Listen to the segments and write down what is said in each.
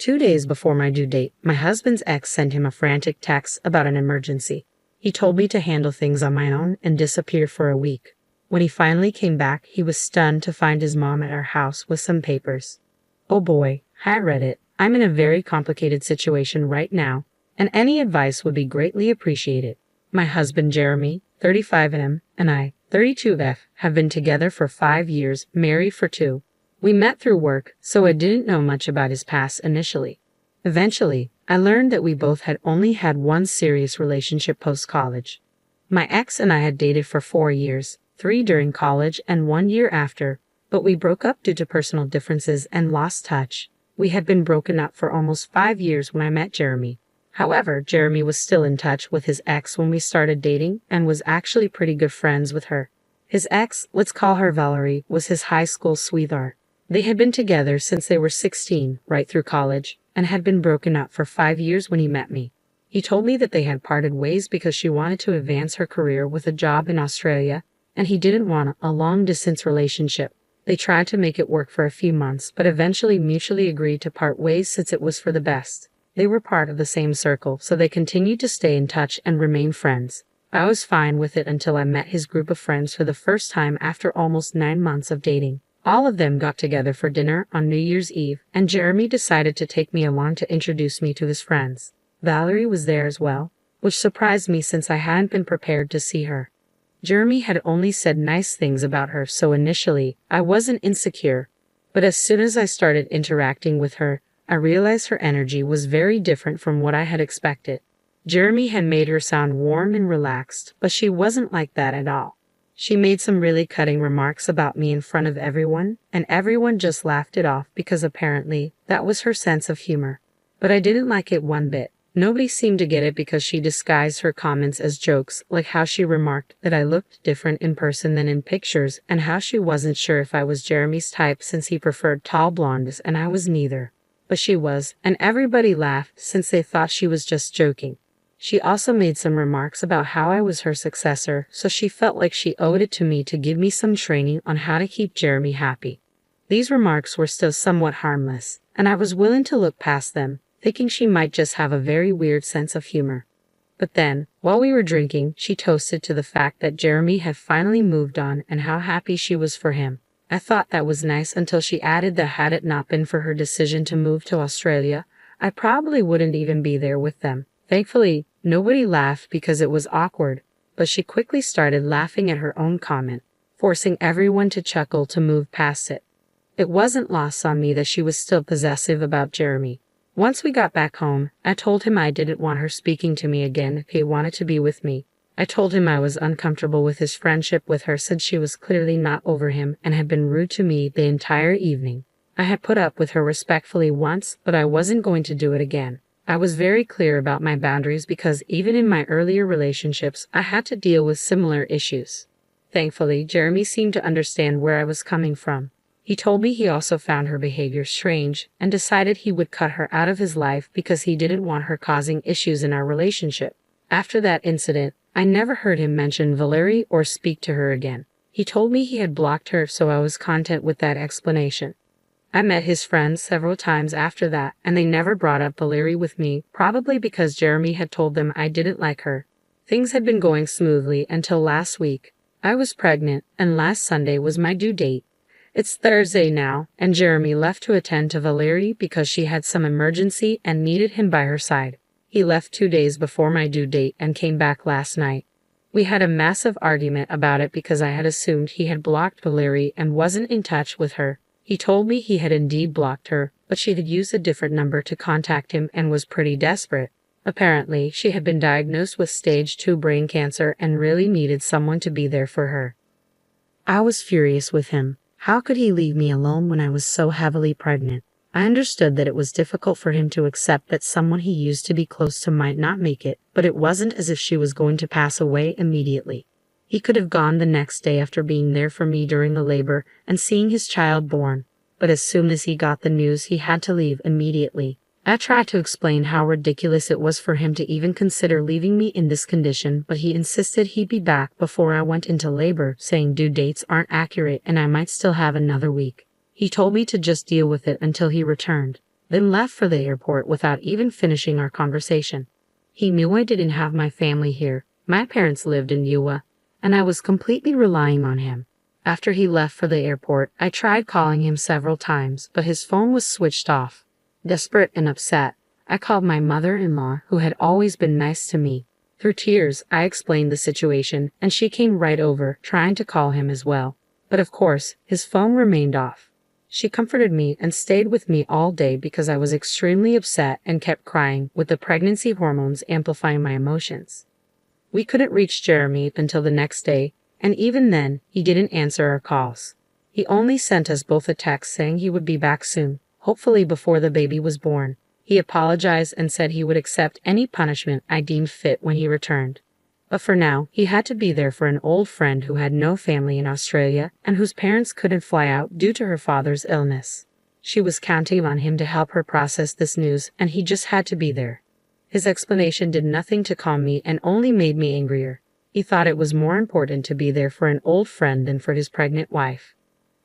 2 days before my due date, my husband's ex sent him a frantic text about an emergency. He told me to handle things on my own and disappear for a week. When he finally came back, he was stunned to find his mom at our house with some papers. Oh boy, I read it. I'm in a very complicated situation right now, and any advice would be greatly appreciated. My husband Jeremy, 35M, and I, 32F, have been together for 5 years, married for 2. We met through work, so I didn't know much about his past initially. Eventually, I learned that we both had only had one serious relationship post-college. My ex and I had dated for 4 years, 3 during college and 1 year after, but we broke up due to personal differences and lost touch. We had been broken up for almost 5 years when I met Jeremy. However, Jeremy was still in touch with his ex when we started dating and was actually pretty good friends with her. His ex, let's call her Valerie, was his high school sweetheart. They had been together since they were 16, right through college, and had been broken up for 5 years when he met me. He told me that they had parted ways because she wanted to advance her career with a job in Australia, and he didn't want a long-distance relationship. They tried to make it work for a few months, but eventually mutually agreed to part ways since it was for the best. They were part of the same circle, so they continued to stay in touch and remain friends. I was fine with it until I met his group of friends for the first time after almost 9 months of dating. All of them got together for dinner on New Year's Eve, and Jeremy decided to take me along to introduce me to his friends. Valerie was there as well, which surprised me since I hadn't been prepared to see her. Jeremy had only said nice things about her, so initially, I wasn't insecure. But as soon as I started interacting with her, I realized her energy was very different from what I had expected. Jeremy had made her sound warm and relaxed, but she wasn't like that at all. She made some really cutting remarks about me in front of everyone, and everyone just laughed it off because apparently that was her sense of humor. But I didn't like it one bit. Nobody seemed to get it because she disguised her comments as jokes, like how she remarked that I looked different in person than in pictures, and how she wasn't sure if I was Jeremy's type since he preferred tall blondes and I was neither. But she was, and everybody laughed since they thought she was just joking. She also made some remarks about how I was her successor, so she felt like she owed it to me to give me some training on how to keep Jeremy happy. These remarks were still somewhat harmless, and I was willing to look past them, thinking she might just have a very weird sense of humor. But then, while we were drinking, she toasted to the fact that Jeremy had finally moved on and how happy she was for him. I thought that was nice until she added that had it not been for her decision to move to Australia, I probably wouldn't even be there with them. Thankfully, nobody laughed because it was awkward, but she quickly started laughing at her own comment, forcing everyone to chuckle to move past it. It wasn't lost on me that she was still possessive about Jeremy. Once we got back home, I told him I didn't want her speaking to me again if he wanted to be with me. I told him I was uncomfortable with his friendship with her since she was clearly not over him and had been rude to me the entire evening. I had put up with her respectfully once, but I wasn't going to do it again. I was very clear about my boundaries because even in my earlier relationships, I had to deal with similar issues. Thankfully, Jeremy seemed to understand where I was coming from. He told me he also found her behavior strange and decided he would cut her out of his life because he didn't want her causing issues in our relationship. After that incident, I never heard him mention Valerie or speak to her again. He told me he had blocked her, so I was content with that explanation. I met his friends several times after that, and they never brought up Valerie with me, probably because Jeremy had told them I didn't like her. Things had been going smoothly until last week. I was pregnant, and last Sunday was my due date. It's Thursday now, and Jeremy left to attend to Valerie because she had some emergency and needed him by her side. He left 2 days before my due date and came back last night. We had a massive argument about it because I had assumed he had blocked Valerie and wasn't in touch with her. He told me he had indeed blocked her, but she had used a different number to contact him and was pretty desperate. Apparently, she had been diagnosed with stage 2 brain cancer and really needed someone to be there for her. I was furious with him. How could he leave me alone when I was so heavily pregnant? I understood that it was difficult for him to accept that someone he used to be close to might not make it, but it wasn't as if she was going to pass away immediately. He could have gone the next day after being there for me during the labor and seeing his child born, but as soon as he got the news, he had to leave immediately. I tried to explain how ridiculous it was for him to even consider leaving me in this condition, but he insisted he'd be back before I went into labor, saying due dates aren't accurate and I might still have another week. He told me to just deal with it until he returned. then left for the airport without even finishing our conversation. He knew I didn't have my family here. My parents lived in Iowa, and I was completely relying on him. After he left for the airport, I tried calling him several times, but his phone was switched off. Desperate and upset, I called my mother-in-law, who had always been nice to me. Through tears, I explained the situation, and she came right over, trying to call him as well. But of course, his phone remained off. She comforted me and stayed with me all day because I was extremely upset and kept crying, with the pregnancy hormones amplifying my emotions. We couldn't reach Jeremy until the next day, and even then, he didn't answer our calls. He only sent us both a text saying he would be back soon, hopefully before the baby was born. He apologized and said he would accept any punishment I deemed fit when he returned. But for now, he had to be there for an old friend who had no family in Australia and whose parents couldn't fly out due to her father's illness. She was counting on him to help her process this news, and he just had to be there. His explanation did nothing to calm me and only made me angrier. He thought it was more important to be there for an old friend than for his pregnant wife.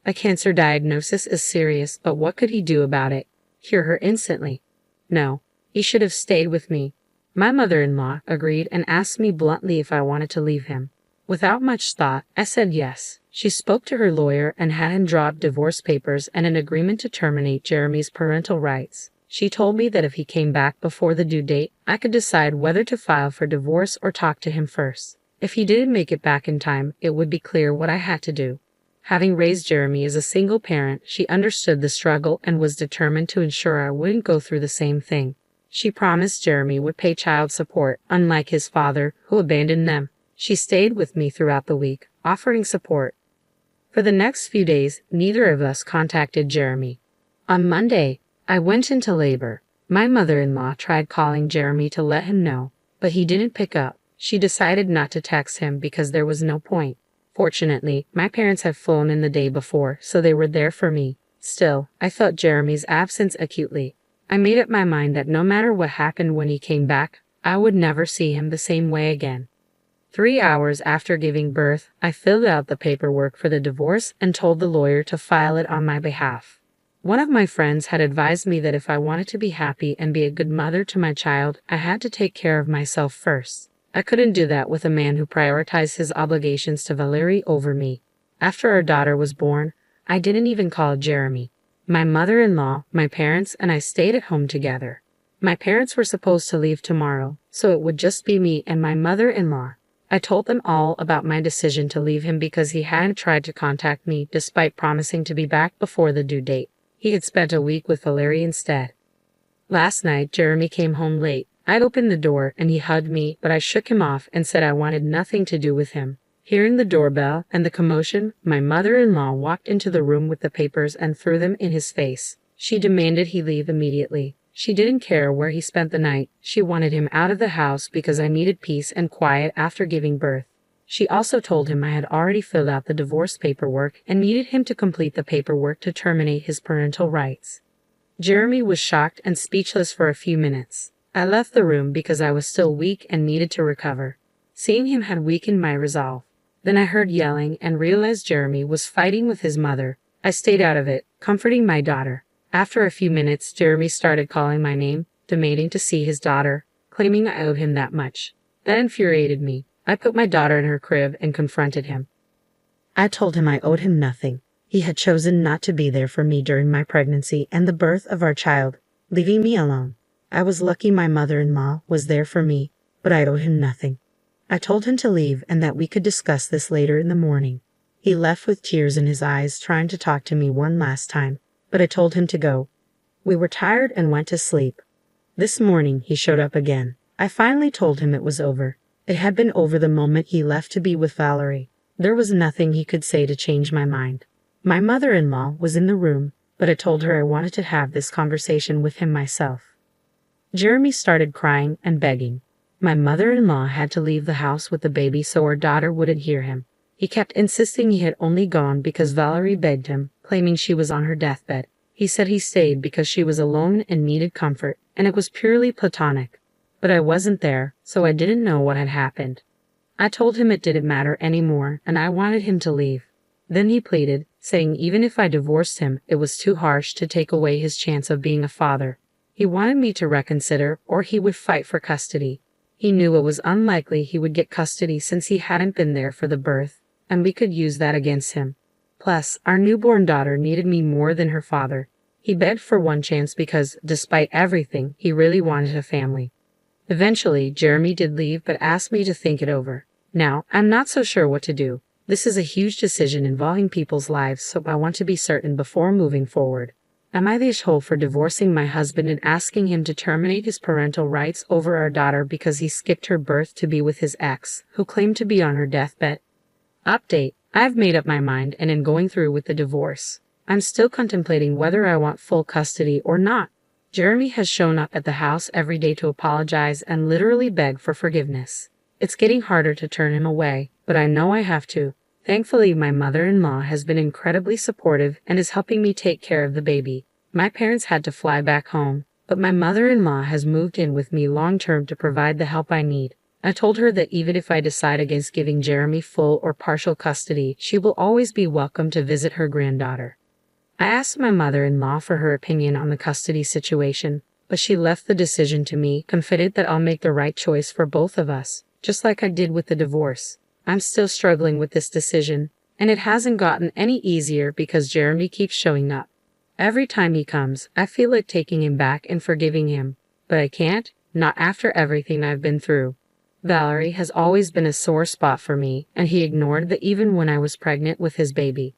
A cancer diagnosis is serious, but what could he do about it? Cure her instantly? No, he should have stayed with me. My mother-in-law agreed and asked me bluntly if I wanted to leave him. Without much thought, I said yes. She spoke to her lawyer and had him draw up divorce papers and an agreement to terminate Jeremy's parental rights. She told me that if he came back before the due date, I could decide whether to file for divorce or talk to him first. If he didn't make it back in time, it would be clear what I had to do. Having raised Jeremy as a single parent, she understood the struggle and was determined to ensure I wouldn't go through the same thing. She promised Jeremy would pay child support, unlike his father, who abandoned them. She stayed with me throughout the week, offering support. For the next few days, neither of us contacted Jeremy. On Monday, I went into labor. My mother-in-law tried calling Jeremy to let him know, but he didn't pick up. She decided not to text him because there was no point. Fortunately, my parents had flown in the day before, so they were there for me. Still, I felt Jeremy's absence acutely. I made up my mind that no matter what happened when he came back, I would never see him the same way again. 3 hours after giving birth, I filled out the paperwork for the divorce and told the lawyer to file it on my behalf. One of my friends had advised me that if I wanted to be happy and be a good mother to my child, I had to take care of myself first. I couldn't do that with a man who prioritized his obligations to Valerie over me. After our daughter was born, I didn't even call Jeremy. My mother-in-law, my parents, and I stayed at home together. My parents were supposed to leave tomorrow, so it would just be me and my mother-in-law. I told them all about my decision to leave him because he hadn't tried to contact me despite promising to be back before the due date. He had spent a week with Valerie instead. Last night, Jeremy came home late. I'd opened the door and he hugged me, but I shook him off and said I wanted nothing to do with him. Hearing the doorbell and the commotion, my mother-in-law walked into the room with the papers and threw them in his face. She demanded he leave immediately. She didn't care where he spent the night. She wanted him out of the house because I needed peace and quiet after giving birth. She also told him I had already filled out the divorce paperwork and needed him to complete the paperwork to terminate his parental rights. Jeremy was shocked and speechless for a few minutes. I left the room because I was still weak and needed to recover. Seeing him had weakened my resolve. Then I heard yelling and realized Jeremy was fighting with his mother. I stayed out of it, comforting my daughter. After a few minutes, Jeremy started calling my name, demanding to see his daughter, claiming I owed him that much. That infuriated me. I put my daughter in her crib and confronted him. I told him I owed him nothing. He had chosen not to be there for me during my pregnancy and the birth of our child, leaving me alone. I was lucky my mother-in-law was there for me, but I owed him nothing. I told him to leave and that we could discuss this later in the morning. He left with tears in his eyes, trying to talk to me one last time, but I told him to go. We were tired and went to sleep. This morning he showed up again. I finally told him it was over. It had been over the moment he left to be with Valerie. There was nothing he could say to change my mind. My mother-in-law was in the room, but I told her I wanted to have this conversation with him myself. Jeremy started crying and begging. My mother-in-law had to leave the house with the baby so our daughter wouldn't hear him. He kept insisting he had only gone because Valerie begged him, claiming she was on her deathbed. He said he stayed because she was alone and needed comfort, and it was purely platonic. But I wasn't there, so I didn't know what had happened. I told him it didn't matter anymore, and I wanted him to leave. Then he pleaded, saying even if I divorced him, it was too harsh to take away his chance of being a father. He wanted me to reconsider, or he would fight for custody. He knew it was unlikely he would get custody since he hadn't been there for the birth, and we could use that against him. Plus, our newborn daughter needed me more than her father. He begged for one chance because, despite everything, he really wanted a family. Eventually, Jeremy did leave but asked me to think it over. Now, I'm not so sure what to do. This is a huge decision involving people's lives, so I want to be certain before moving forward. Am I the asshole for divorcing my husband and asking him to terminate his parental rights over our daughter because he skipped her birth to be with his ex, who claimed to be on her deathbed? Update: I've made up my mind and am going through with the divorce. I'm still contemplating whether I want full custody or not. Jeremy has shown up at the house every day to apologize and literally beg for forgiveness. It's getting harder to turn him away, but I know I have to. Thankfully, my mother-in-law has been incredibly supportive and is helping me take care of the baby. My parents had to fly back home, but my mother-in-law has moved in with me long-term to provide the help I need. I told her that even if I decide against giving Jeremy full or partial custody, she will always be welcome to visit her granddaughter. I asked my mother-in-law for her opinion on the custody situation, but she left the decision to me, confident that I'll make the right choice for both of us, just like I did with the divorce. I'm still struggling with this decision, and it hasn't gotten any easier because Jeremy keeps showing up. Every time he comes, I feel like taking him back and forgiving him, but I can't, not after everything I've been through. Valerie has always been a sore spot for me, and he ignored that even when I was pregnant with his baby.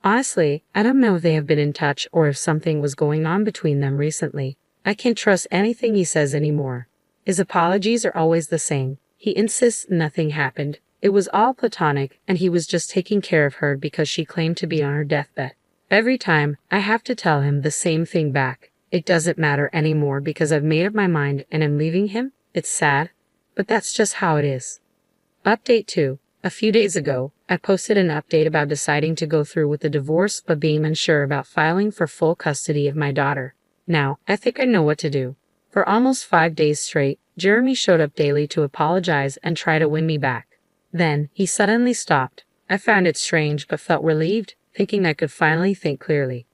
Honestly, I don't know if they have been in touch or if something was going on between them recently. I can't trust anything he says anymore. His apologies are always the same. He insists nothing happened. It was all platonic, and he was just taking care of her because she claimed to be on her deathbed. Every time, I have to tell him the same thing back. It doesn't matter anymore because I've made up my mind and am leaving him. It's sad, but that's just how it is. Update 2. A few days ago, I posted an update about deciding to go through with the divorce but being unsure about filing for full custody of my daughter. Now, I think I know what to do. For almost 5 days straight, Jeremy showed up daily to apologize and try to win me back. Then, he suddenly stopped. I found it strange but felt relieved, thinking I could finally think clearly.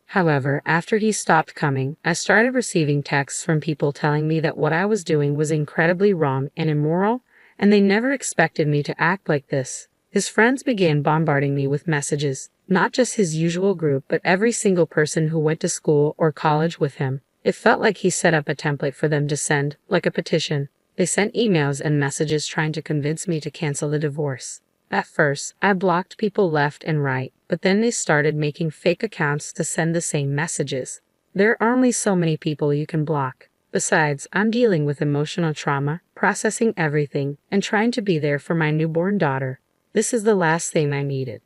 However, after he stopped coming, I started receiving texts from people telling me that what I was doing was incredibly wrong and immoral, and they never expected me to act like this. His friends began bombarding me with messages, not just his usual group but every single person who went to school or college with him. It felt like he set up a template for them to send, like a petition. They sent emails and messages trying to convince me to cancel the divorce. At first, I blocked people left and right, but then they started making fake accounts to send the same messages. There are only so many people you can block. Besides, I'm dealing with emotional trauma, processing everything, and trying to be there for my newborn daughter. This is the last thing I needed.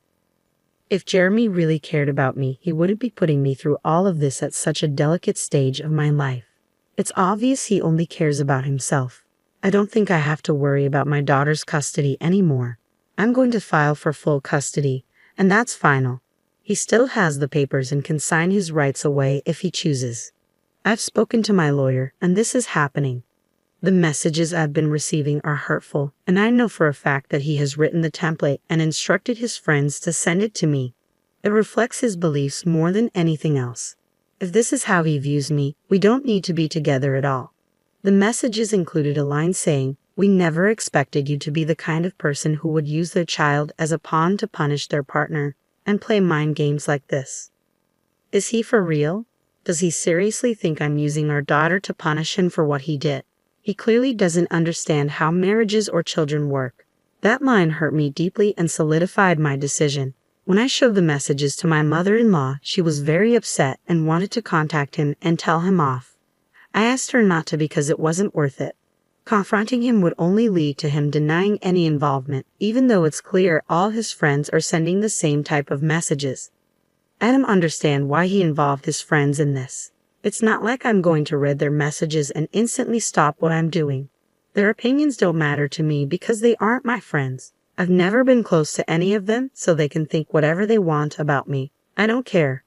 If Jeremy really cared about me, he wouldn't be putting me through all of this at such a delicate stage of my life. It's obvious he only cares about himself. I don't think I have to worry about my daughter's custody anymore. I'm going to file for full custody, and that's final. He still has the papers and can sign his rights away if he chooses. I've spoken to my lawyer, and this is happening. The messages I've been receiving are hurtful, and I know for a fact that he has written the template and instructed his friends to send it to me. It reflects his beliefs more than anything else. If this is how he views me, we don't need to be together at all. The messages included a line saying, "We never expected you to be the kind of person who would use their child as a pawn to punish their partner and play mind games like this." Is he for real? Does he seriously think I'm using our daughter to punish him for what he did? He clearly doesn't understand how marriages or children work. That line hurt me deeply and solidified my decision. When I showed the messages to my mother-in-law, she was very upset and wanted to contact him and tell him off. I asked her not to because it wasn't worth it. Confronting him would only lead to him denying any involvement, even though it's clear all his friends are sending the same type of messages. I don't understand why he involved his friends in this. It's not like I'm going to read their messages and instantly stop what I'm doing. Their opinions don't matter to me because they aren't my friends. I've never been close to any of them, so they can think whatever they want about me. I don't care.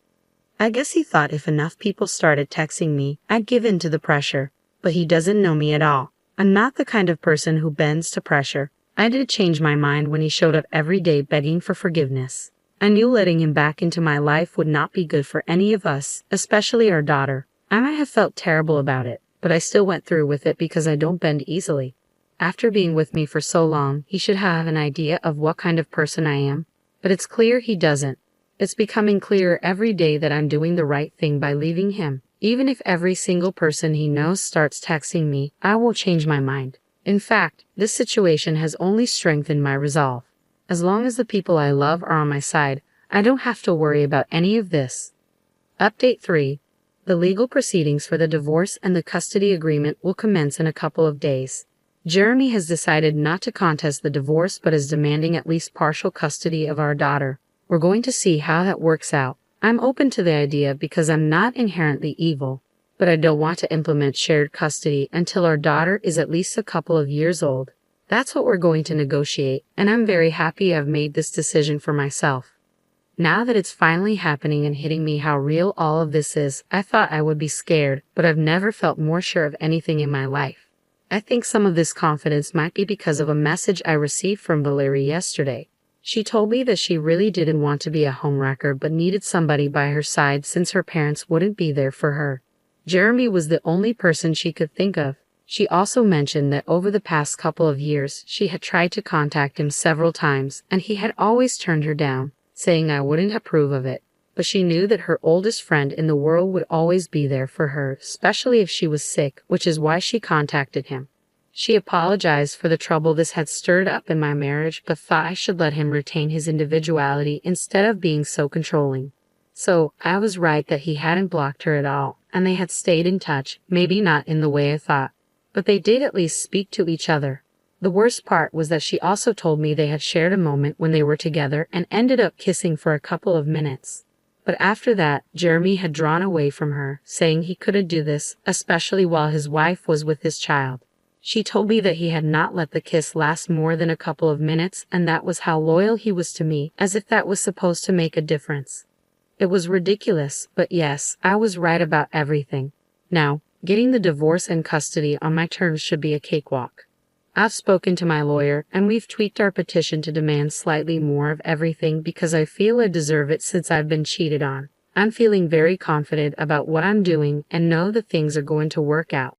I guess he thought if enough people started texting me, I'd give in to the pressure. But he doesn't know me at all. I'm not the kind of person who bends to pressure. I did change my mind when he showed up every day begging for forgiveness. I knew letting him back into my life would not be good for any of us, especially our daughter. I might have felt terrible about it, but I still went through with it because I don't bend easily. After being with me for so long, he should have an idea of what kind of person I am. But it's clear he doesn't. It's becoming clearer every day that I'm doing the right thing by leaving him. Even if every single person he knows starts texting me, I will change my mind. In fact, this situation has only strengthened my resolve. As long as the people I love are on my side, I don't have to worry about any of this. Update 3. The legal proceedings for the divorce and the custody agreement will commence in a couple of days. Jeremy has decided not to contest the divorce but is demanding at least partial custody of our daughter. We're going to see how that works out. I'm open to the idea because I'm not inherently evil, but I don't want to implement shared custody until our daughter is at least a couple of years old. That's what we're going to negotiate, and I'm very happy I've made this decision for myself. Now that it's finally happening and hitting me how real all of this is, I thought I would be scared, but I've never felt more sure of anything in my life. I think some of this confidence might be because of a message I received from Valerie yesterday. She told me that she really didn't want to be a homewrecker but needed somebody by her side since her parents wouldn't be there for her. Jeremy was the only person she could think of. She also mentioned that over the past couple of years she had tried to contact him several times and he had always turned her down, saying I wouldn't approve of it. But she knew that her oldest friend in the world would always be there for her, especially if she was sick, which is why she contacted him. She apologized for the trouble this had stirred up in my marriage, but thought I should let him retain his individuality instead of being so controlling. So, I was right that he hadn't blocked her at all, and they had stayed in touch, maybe not in the way I thought. But they did at least speak to each other. The worst part was that she also told me they had shared a moment when they were together and ended up kissing for a couple of minutes. But after that, Jeremy had drawn away from her, saying he couldn't do this, especially while his wife was with his child. She told me that he had not let the kiss last more than a couple of minutes, and that was how loyal he was to me, as if that was supposed to make a difference. It was ridiculous, but yes, I was right about everything. Now, getting the divorce and custody on my terms should be a cakewalk. I've spoken to my lawyer, and we've tweaked our petition to demand slightly more of everything because I feel I deserve it since I've been cheated on. I'm feeling very confident about what I'm doing and know that things are going to work out.